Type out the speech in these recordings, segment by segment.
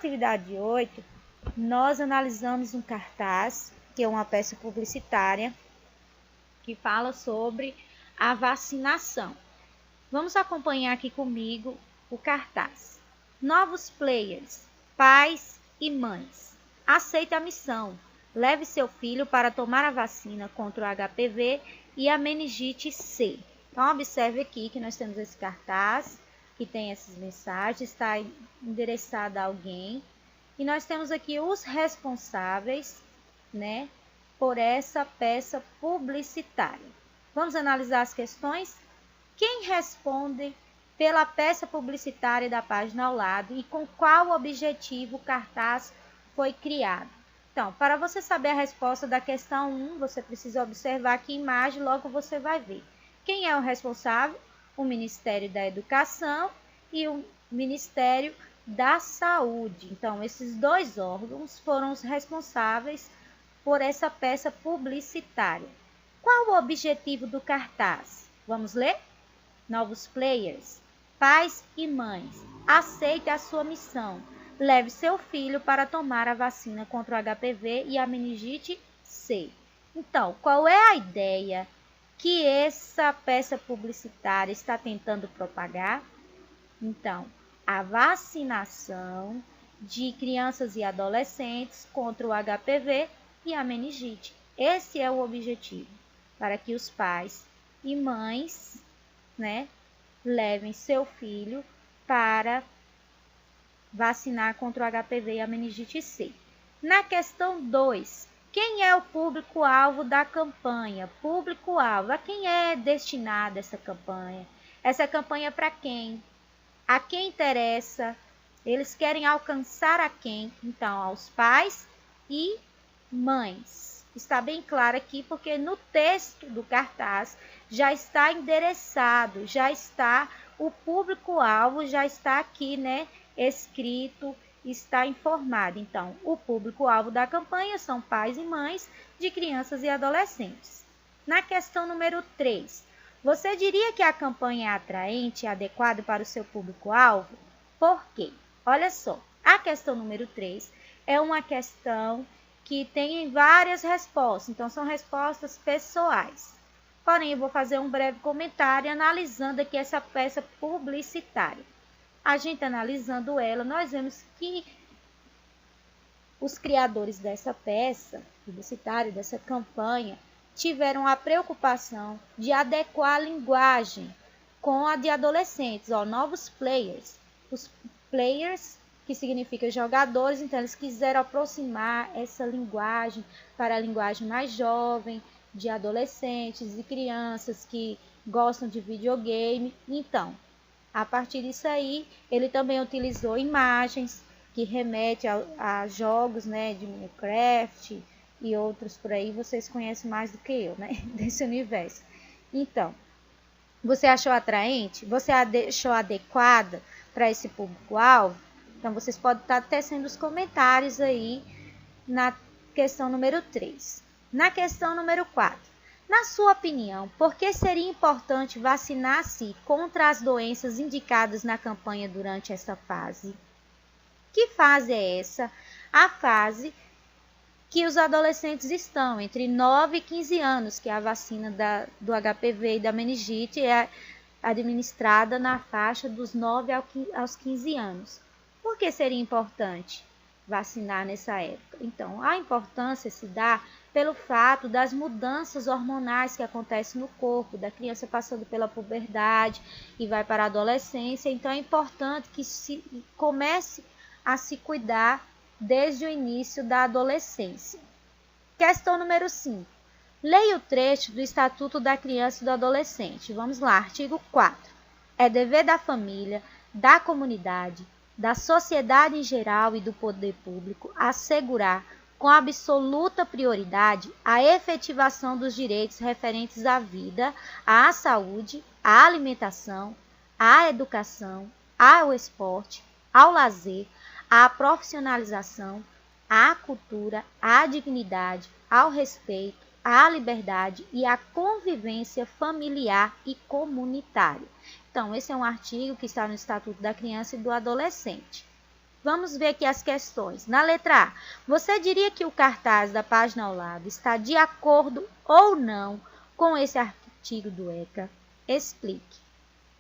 atividade 8, nós analisamos um cartaz, que é uma peça publicitária, que fala sobre a vacinação. Vamos acompanhar aqui comigo o cartaz. Novos players, pais e mães. Aceite a missão. Leve seu filho para tomar a vacina contra o HPV e a meningite C. Então, observe aqui que nós temos esse cartaz, que tem essas mensagens, está endereçado a alguém. E nós temos aqui os responsáveis, né, por essa peça publicitária. Vamos analisar as questões? Quem responde pela peça publicitária da página ao lado e com qual objetivo o cartaz foi criado? Então, para você saber a resposta da questão 1, você precisa observar aqui a imagem, logo você vai ver. Quem é o responsável? O Ministério da Educação e o Ministério da Saúde. Então, esses dois órgãos foram os responsáveis por essa peça publicitária. Qual o objetivo do cartaz? Vamos ler? Novos players, pais e mães, aceite a sua missão. Leve seu filho para tomar a vacina contra o HPV e a meningite C. Então, qual é a ideia que essa peça publicitária está tentando propagar? Então, a vacinação de crianças e adolescentes contra o HPV e a meningite. Esse é o objetivo, para que os pais e mães, né, levem seu filho para vacinar contra o HPV e a meningite C. Na questão 2, quem é o público-alvo da campanha? Público-alvo, a quem é destinada essa campanha? Essa campanha é para quem? A quem interessa? Eles querem alcançar a quem? Então, aos pais e mães. Está bem claro aqui, porque no texto do cartaz já está endereçado, já está o público-alvo, já está aqui, né, escrito, está informado. Então, o público-alvo da campanha são pais e mães de crianças e adolescentes. Na questão número 3, você diria que a campanha é atraente e adequada para o seu público-alvo? Por quê? Olha só, a questão número 3 é uma questão que tem várias respostas, então são respostas pessoais. Porém, eu vou fazer um breve comentário analisando aqui essa peça publicitária. A gente analisando ela, nós vemos que os criadores dessa peça publicitária, dessa campanha, tiveram a preocupação de adequar a linguagem com a de adolescentes, novos players. Os players, que significa jogadores, então eles quiseram aproximar essa linguagem para a linguagem mais jovem, de adolescentes e crianças que gostam de videogame. Então, a partir disso aí, ele também utilizou imagens que remetem a jogos, né, de Minecraft e outros por aí. Vocês conhecem mais do que eu, né, desse universo. Então, você achou atraente? Você achou adequada para esse público-alvo? Então, vocês podem estar tecendo os comentários aí na questão número 3. Na questão número 4. Na sua opinião, por que seria importante vacinar-se contra as doenças indicadas na campanha durante esta fase? Que fase é essa? A fase que os adolescentes estão, entre 9 e 15 anos, que é a vacina do HPV e da meningite é administrada na faixa dos 9 aos 15 anos. Por que seria importante vacinar nessa época? Então, a importância se dá pelo fato das mudanças hormonais que acontecem no corpo, da criança passando pela puberdade e vai para a adolescência. Então, é importante que se comece a se cuidar desde o início da adolescência. Questão número 5. Leia o trecho do Estatuto da Criança e do Adolescente. Vamos lá, artigo 4. É dever da família, da comunidade, da sociedade em geral e do poder público assegurar com absoluta prioridade a efetivação dos direitos referentes à vida, à saúde, à alimentação, à educação, ao esporte, ao lazer, à profissionalização, à cultura, à dignidade, ao respeito, à liberdade e à convivência familiar e comunitária. Então, esse é um artigo que está no Estatuto da Criança e do Adolescente. Vamos ver aqui as questões. Na letra A, você diria que o cartaz da página ao lado está de acordo ou não com esse artigo do ECA? Explique.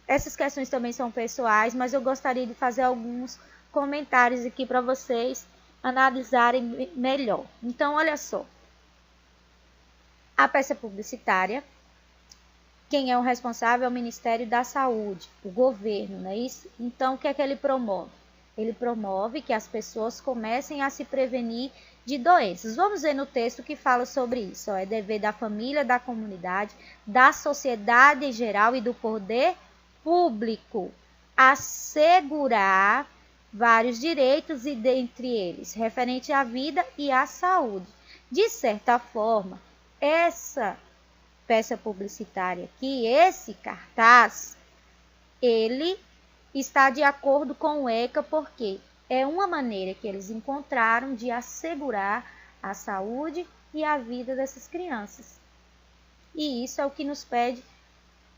Essas questões também são pessoais, mas eu gostaria de fazer alguns comentários aqui para vocês analisarem melhor. Então, olha só. A peça publicitária, quem é o responsável é o Ministério da Saúde, o governo, não é isso? Então, o que é que ele promove? Ele promove que as pessoas comecem a se prevenir de doenças. Vamos ver no texto que fala sobre isso. É dever da família, da comunidade, da sociedade em geral e do poder público assegurar vários direitos e dentre eles referente à vida e à saúde. De certa forma, essa peça publicitária aqui, esse cartaz, ele está de acordo com o ECA porque é uma maneira que eles encontraram de assegurar a saúde e a vida dessas crianças. E isso é o que nos pede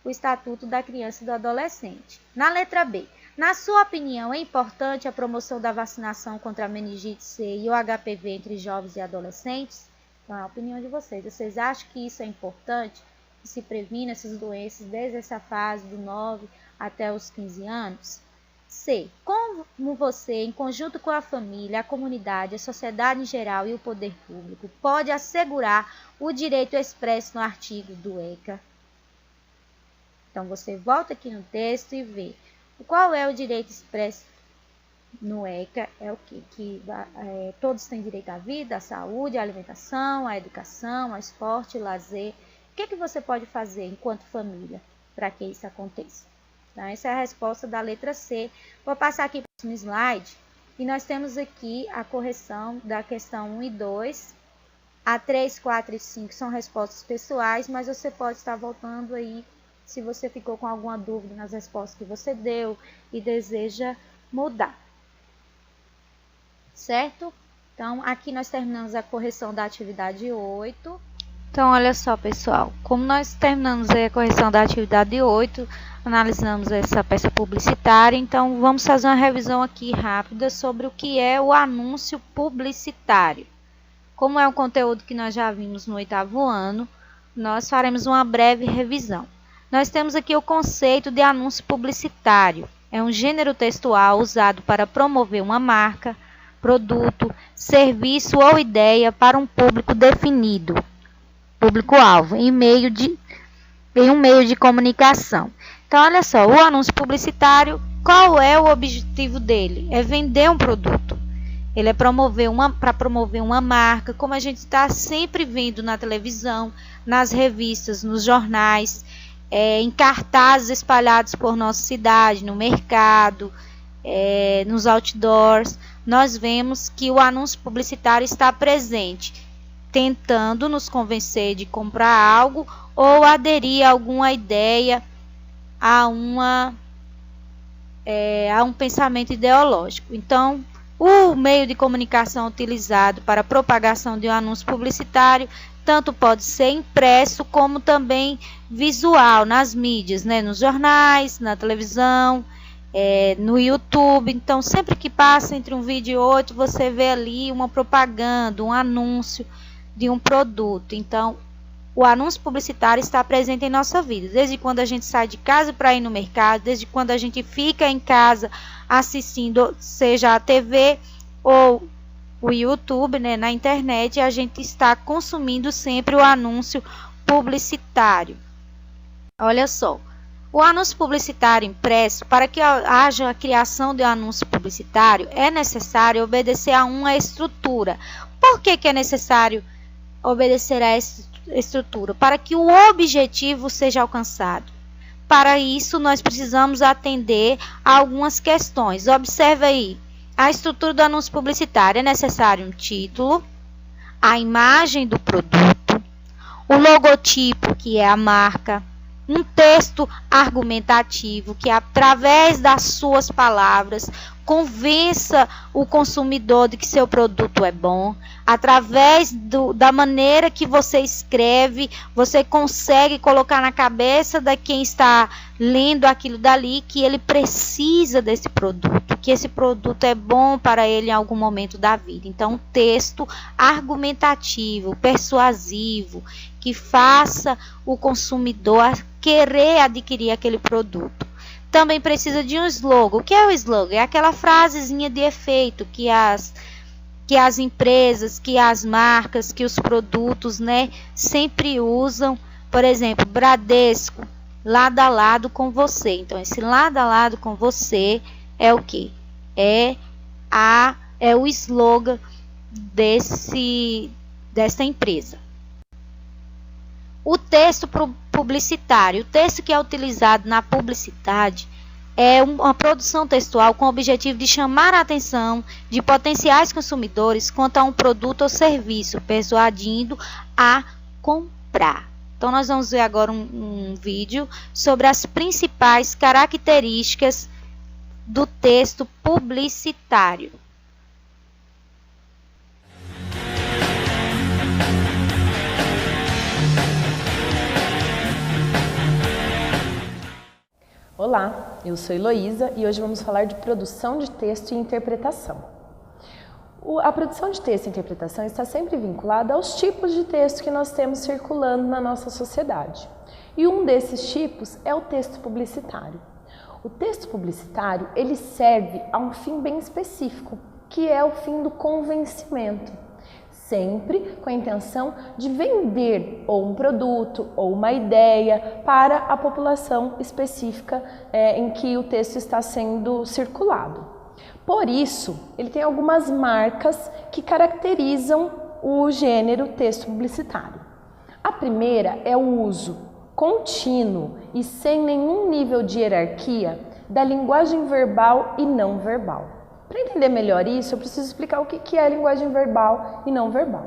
o Estatuto da Criança e do Adolescente. Na letra B, na sua opinião, é importante a promoção da vacinação contra a meningite C e o HPV entre jovens e adolescentes? Então, é a opinião de vocês. Vocês acham que isso é importante? Que se previna essas doenças desde essa fase do 9 até os 15 anos? C. Como você, em conjunto com a família, a comunidade, a sociedade em geral e o poder público, pode assegurar o direito expresso no artigo do ECA? Então, você volta aqui no texto e vê qual é o direito expresso no ECA. É o quê? Que todos têm direito à vida, à saúde, à alimentação, à educação, ao esporte, ao lazer. O que você pode fazer enquanto família para que isso aconteça? Então, essa é a resposta da letra C. Vou passar aqui para o próximo slide. E nós temos aqui a correção da questão 1 e 2. A 3, 4 e 5 são respostas pessoais, mas você pode estar voltando aí se você ficou com alguma dúvida nas respostas que você deu e deseja mudar. Certo? Então, aqui nós terminamos a correção da atividade 8. Então, olha só, pessoal, como nós terminamos a correção da atividade 8, analisamos essa peça publicitária, então vamos fazer uma revisão aqui rápida sobre o que é o anúncio publicitário. Como é um conteúdo que nós já vimos no 8º ano, nós faremos uma breve revisão. Nós temos aqui o conceito de anúncio publicitário. É um gênero textual usado para promover uma marca, produto, serviço ou ideia para um público definido, público-alvo, em um meio de comunicação. Então, olha só, o anúncio publicitário, qual é o objetivo dele? É vender um produto. Ele é para promover uma marca, como a gente está sempre vendo na televisão, nas revistas, nos jornais, em cartazes espalhados por nossa cidade, no mercado, nos outdoors. Nós vemos que o anúncio publicitário está presente, tentando nos convencer de comprar algo ou aderir a alguma ideia, a um pensamento ideológico. Então, o meio de comunicação utilizado para a propagação de um anúncio publicitário tanto pode ser impresso como também visual nas mídias, né? Nos jornais, na televisão, no YouTube. Então, sempre que passa entre um vídeo e outro, você vê ali uma propaganda, um anúncio de um produto. Então, o anúncio publicitário está presente em nossa vida, desde quando a gente sai de casa para ir no mercado, desde quando a gente fica em casa assistindo, seja a TV ou o YouTube, né, na internet, a gente está consumindo sempre o anúncio publicitário. Olha só, o anúncio publicitário impresso, para que haja a criação de um anúncio publicitário, é necessário obedecer a uma estrutura. Por que é necessário obedecer a essa estrutura? Para que o objetivo seja alcançado. Para isso, nós precisamos atender a algumas questões. Observe aí, a estrutura do anúncio publicitário. É necessário um título, a imagem do produto, o logotipo, que é a marca, um texto argumentativo, que através das suas palavras convença o consumidor de que seu produto é bom. Através da maneira que você escreve, você consegue colocar na cabeça de quem está lendo aquilo dali que ele precisa desse produto, que esse produto é bom para ele em algum momento da vida. Então, um texto argumentativo, persuasivo, que faça o consumidor querer adquirir aquele produto. Também precisa de um slogan. O que é o slogan? É aquela frasezinha de efeito que as empresas, que as marcas, que os produtos, né, sempre usam. Por exemplo, Bradesco, lado a lado com você. Então, esse lado a lado com você é o quê? É o slogan dessa empresa. O texto publicitário. O texto que é utilizado na publicidade é uma produção textual com o objetivo de chamar a atenção de potenciais consumidores quanto a um produto ou serviço, persuadindo a comprar. Então, nós vamos ver agora um vídeo sobre as principais características do texto publicitário. Olá, eu sou Heloísa e hoje vamos falar de produção de texto e interpretação. A produção de texto e interpretação está sempre vinculada aos tipos de texto que nós temos circulando na nossa sociedade. E um desses tipos é o texto publicitário. O texto publicitário, ele serve a um fim bem específico, que é o fim do convencimento. Sempre com a intenção de vender ou um produto ou uma ideia para a população específica em que o texto está sendo circulado. Por isso, ele tem algumas marcas que caracterizam o gênero texto publicitário. A primeira é o uso contínuo e sem nenhum nível de hierarquia da linguagem verbal e não verbal. Para entender melhor isso, eu preciso explicar o que é linguagem verbal e não verbal.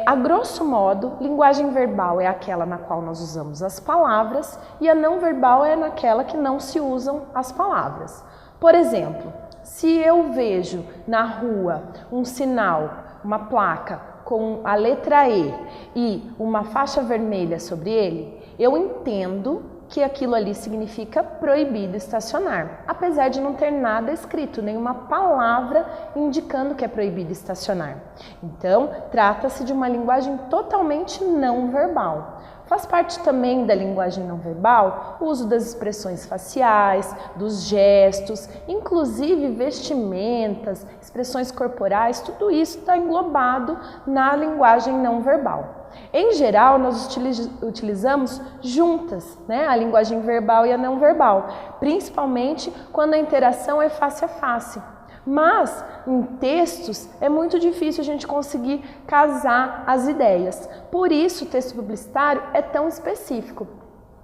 A grosso modo, linguagem verbal é aquela na qual nós usamos as palavras e a não verbal é naquela que não se usam as palavras. Por exemplo, se eu vejo na rua um sinal, uma placa com a letra E e uma faixa vermelha sobre ele, eu entendo que aquilo ali significa proibido estacionar, apesar de não ter nada escrito, nenhuma palavra indicando que é proibido estacionar. Então, trata-se de uma linguagem totalmente não verbal. Faz parte também da linguagem não verbal o uso das expressões faciais, dos gestos, inclusive vestimentas, expressões corporais, tudo isso está englobado na linguagem não verbal. Em geral, nós utilizamos juntas, né, a linguagem verbal e a não verbal, principalmente quando a interação é face a face. Mas em textos é muito difícil a gente conseguir casar as ideias. Por isso o texto publicitário é tão específico.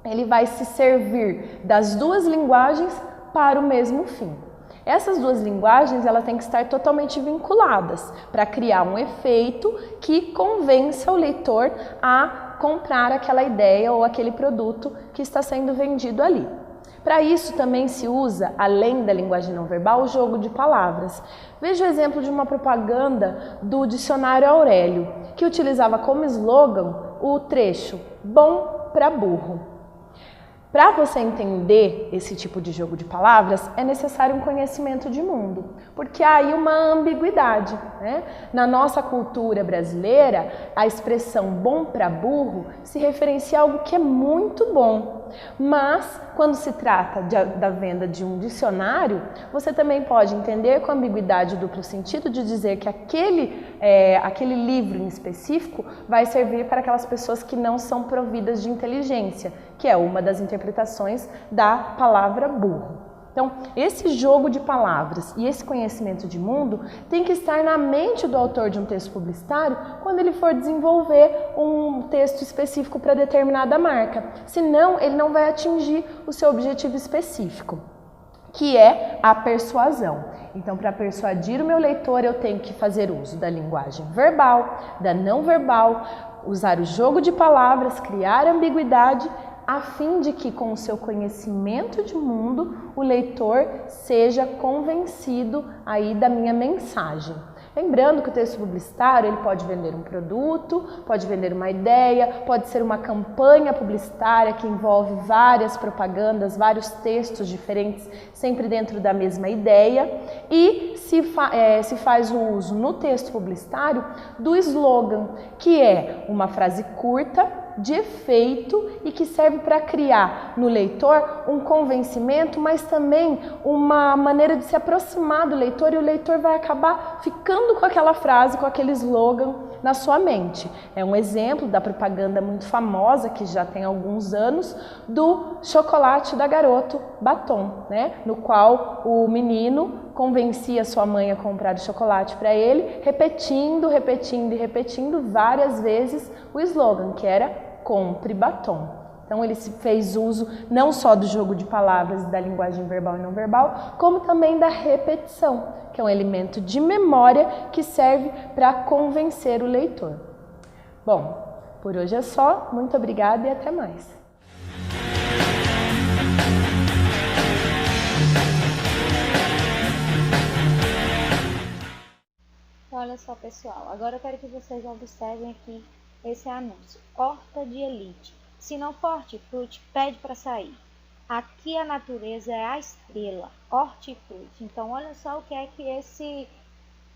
Ele vai se servir das duas linguagens para o mesmo fim. Essas duas linguagens elas têm que estar totalmente vinculadas para criar um efeito que convença o leitor a comprar aquela ideia ou aquele produto que está sendo vendido ali. Para isso também se usa, além da linguagem não verbal, o jogo de palavras. Veja o exemplo de uma propaganda do Dicionário Aurélio, que utilizava como slogan o trecho "bom para burro". Para você entender esse tipo de jogo de palavras, é necessário um conhecimento de mundo, porque há aí uma ambiguidade, né? Na nossa cultura brasileira, a expressão bom para burro se referencia a algo que é muito bom, mas quando se trata da venda de um dicionário, você também pode entender com ambiguidade duplo sentido de dizer que aquele livro em específico vai servir para aquelas pessoas que não são providas de inteligência, que é uma das interpretações da palavra burro. Então, esse jogo de palavras e esse conhecimento de mundo tem que estar na mente do autor de um texto publicitário quando ele for desenvolver um texto específico para determinada marca. Senão, ele não vai atingir o seu objetivo específico, que é a persuasão. Então, para persuadir o meu leitor, eu tenho que fazer uso da linguagem verbal, da não verbal, usar o jogo de palavras, criar ambiguidade a fim de que, com o seu conhecimento de mundo, o leitor seja convencido aí da minha mensagem. Lembrando que o texto publicitário ele pode vender um produto, pode vender uma ideia, pode ser uma campanha publicitária que envolve várias propagandas, vários textos diferentes, sempre dentro da mesma ideia, e se faz o uso no texto publicitário do slogan, que é uma frase curta, de efeito e que serve para criar no leitor um convencimento, mas também uma maneira de se aproximar do leitor, e o leitor vai acabar ficando com aquela frase, com aquele slogan na sua mente. É um exemplo da propaganda muito famosa, que já tem alguns anos, do chocolate da Garoto Batom, né? No qual o menino convencia sua mãe a comprar o chocolate para ele, repetindo várias vezes o slogan, que era compre batom. Então ele se fez uso não só do jogo de palavras e da linguagem verbal e não verbal, como também da repetição, que é um elemento de memória que serve para convencer o leitor. Bom, por hoje é só. Muito obrigada e até mais. Olha só, pessoal, agora eu quero que vocês observem aqui esse anúncio. Horta de elite. Se não for hortifruti, pede para sair. Aqui a natureza é a estrela. Hortifruti. Então, olha só o que é que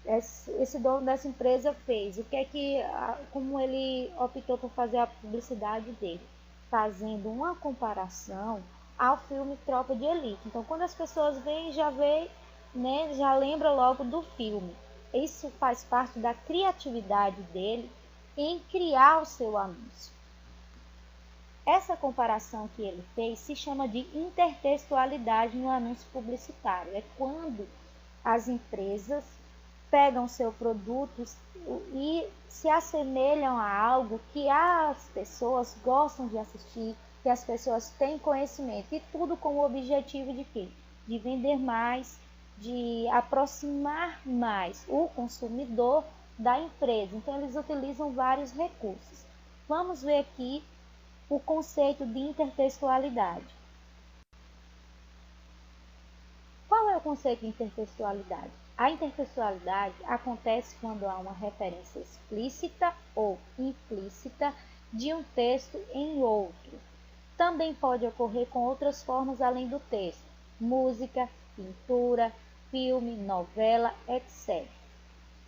esse dono dessa empresa fez. O que é que, como ele optou por fazer a publicidade dele, fazendo uma comparação ao filme Tropa de Elite. Então, quando as pessoas veem, já vê, né, já lembra logo do filme. Isso faz parte da criatividade dele em criar o seu anúncio. Essa comparação que ele fez se chama de intertextualidade no anúncio publicitário. É quando as empresas pegam seu produto e se assemelham a algo que as pessoas gostam de assistir, que as pessoas têm conhecimento, e tudo com o objetivo de quê? De vender mais, de aproximar mais o consumidor da empresa. Então, eles utilizam vários recursos. Vamos ver aqui o conceito de intertextualidade. Qual é o conceito de intertextualidade? A intertextualidade acontece quando há uma referência explícita ou implícita de um texto em outro. Também pode ocorrer com outras formas além do texto: música, pintura, filme, novela, etc.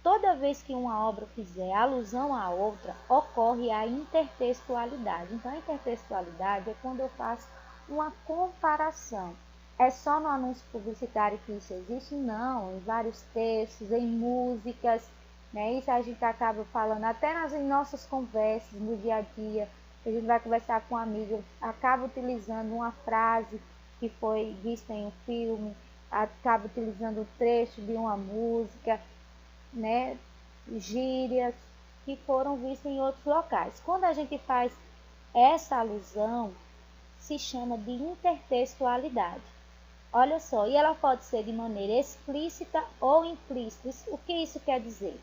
Toda vez que uma obra fizer alusão à outra, ocorre a intertextualidade. Então, a intertextualidade é quando eu faço uma comparação. É só no anúncio publicitário que isso existe? Não, em vários textos, em músicas, né? Isso a gente acaba falando até em nossas conversas, no dia a dia. A gente vai conversar com um amigo, acaba utilizando uma frase que foi vista em um filme, acaba utilizando um trecho de uma música, né, gírias que foram vistas em outros locais. Quando a gente faz essa alusão, se chama de intertextualidade. Olha só, e ela pode ser de maneira explícita ou implícita. O que isso quer dizer?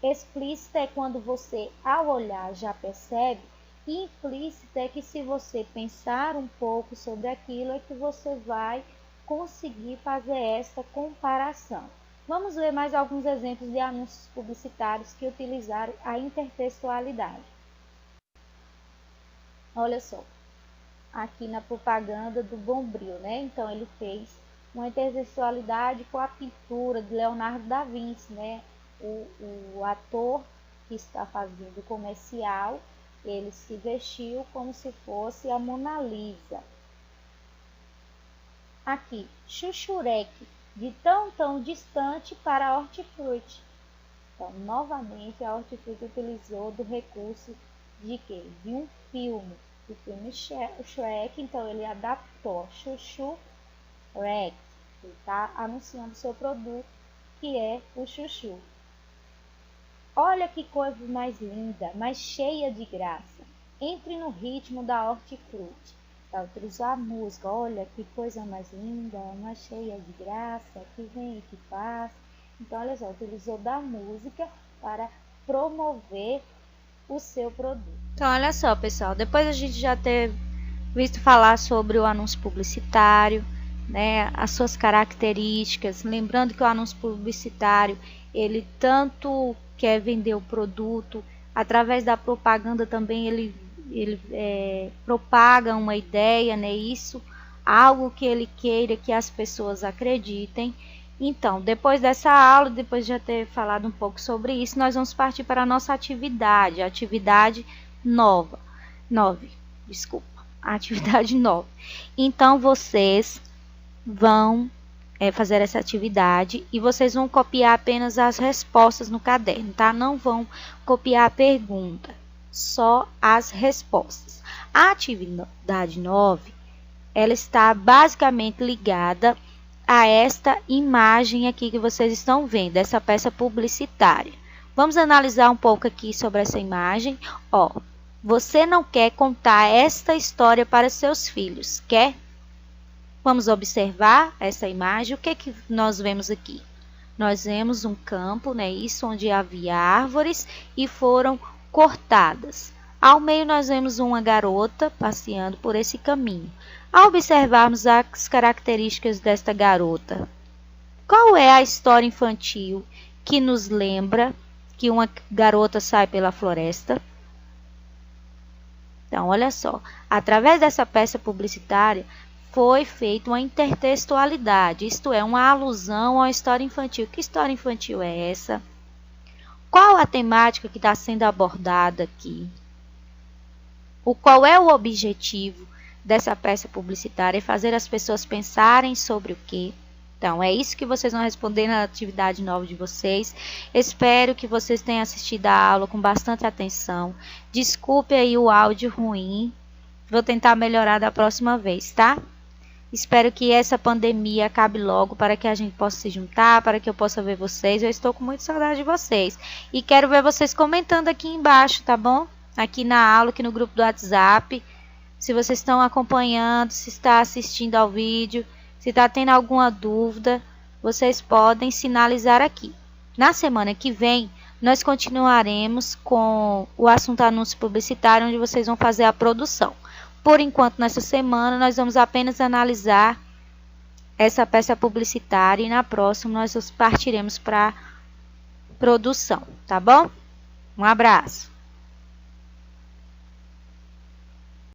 Explícita é quando você, ao olhar, já percebe, e implícita é que, se você pensar um pouco sobre aquilo, é que você vai conseguir fazer essa comparação. Vamos ver mais alguns exemplos de anúncios publicitários que utilizaram a intertextualidade. Olha só, aqui na propaganda do Bombril, né? Então ele fez uma intertextualidade com a pintura de Leonardo da Vinci, né? O ator que está fazendo o comercial, ele se vestiu como se fosse a Mona Lisa. Aqui, Chuchureque, de tão distante para hortifruti. Então, novamente, a hortifruti utilizou do recurso de quê? De um filme, do filme Shrek. Então, ele adaptou Chuchu Rec. Ele está anunciando seu produto, que é o chuchu. Olha que coisa mais linda, mais cheia de graça. Entre no ritmo da hortifruti. Utilizou a música. Olha que coisa mais linda, mais cheia de graça, que vem e que faz. Então, olha só, utilizou da música para promover o seu produto. Então, olha só, pessoal, depois a gente já ter visto falar sobre o anúncio publicitário, né, as suas características. Lembrando que o anúncio publicitário, ele tanto quer vender o produto, através da propaganda também ele propaga uma ideia, né, isso, algo que ele queira que as pessoas acreditem. Então, depois dessa aula, depois de já ter falado um pouco sobre isso, nós vamos partir para a nossa atividade, a atividade 9. Então, vocês vão fazer essa atividade e vocês vão copiar apenas as respostas no caderno, tá? Não vão copiar a pergunta, só as respostas. A atividade 9, ela está basicamente ligada a esta imagem aqui que vocês estão vendo, essa peça publicitária. Vamos analisar um pouco aqui sobre essa imagem. Ó, você não quer contar esta história para seus filhos, quer? Vamos observar essa imagem. O que nós vemos aqui? Nós vemos um campo, né? Isso, onde havia árvores e foram cortadas. Ao meio nós vemos uma garota passeando por esse caminho. Ao observarmos as características desta garota, qual é a história infantil que nos lembra que uma garota sai pela floresta? Então, olha só, através dessa peça publicitária foi feita uma intertextualidade, isto é, uma alusão à história infantil. Que história infantil é essa? Qual a temática que está sendo abordada aqui? Qual é o objetivo dessa peça publicitária? É fazer as pessoas pensarem sobre o quê? Então, é isso que vocês vão responder na atividade 9 de vocês. Espero que vocês tenham assistido a aula com bastante atenção. Desculpe aí o áudio ruim. Vou tentar melhorar da próxima vez, tá? Espero que essa pandemia acabe logo para que a gente possa se juntar, para que eu possa ver vocês. Eu estou com muita saudade de vocês. E quero ver vocês comentando aqui embaixo, tá bom? Aqui na aula, aqui no grupo do WhatsApp. Se vocês estão acompanhando, se está assistindo ao vídeo, se está tendo alguma dúvida, vocês podem sinalizar aqui. Na semana que vem, nós continuaremos com o assunto anúncio publicitário, onde vocês vão fazer a produção. Por enquanto, nessa semana, nós vamos apenas analisar essa peça publicitária e na próxima nós partiremos para produção, tá bom? Um abraço!